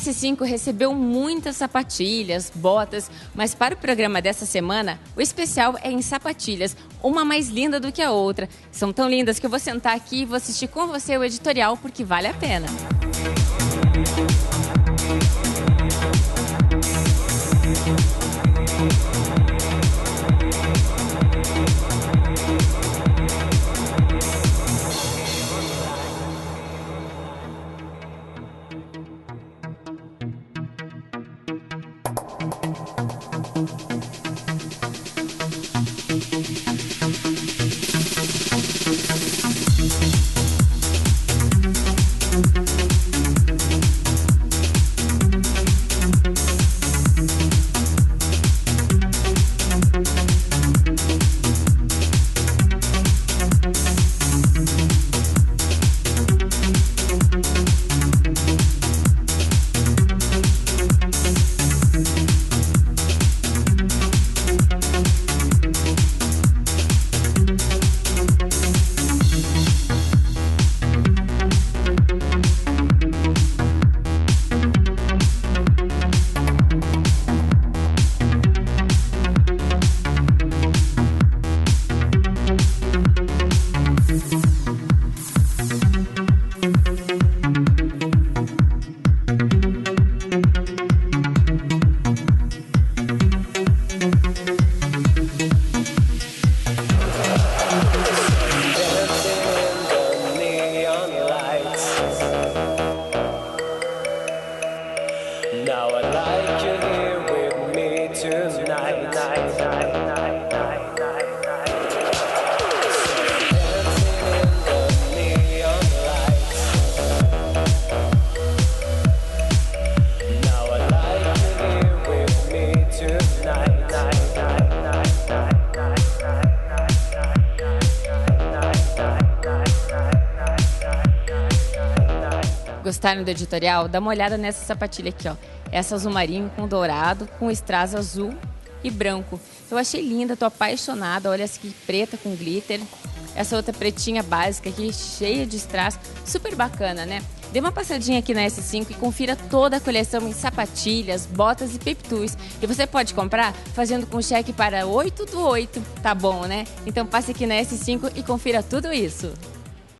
S5 recebeu muitas sapatilhas, botas, mas para o programa dessa semana, o especial é em sapatilhas, uma mais linda do que a outra. São tão lindas que eu vou sentar aqui e vou assistir com você o editorial, porque vale a pena. Now I'd like you here with me tonight. Gostaram do editorial? Dá uma olhada nessa sapatilha aqui, ó. Essa azul marinho com dourado, com strass azul e branco. Eu achei linda, tô apaixonada. Olha essa aqui, preta com glitter. Essa outra pretinha básica aqui, cheia de strass. Super bacana, né? Dê uma passadinha aqui na S5 e confira toda a coleção em sapatilhas, botas e peptus. E você pode comprar fazendo com cheque para 8 do 8. Tá bom, né? Então passe aqui na S5 e confira tudo isso.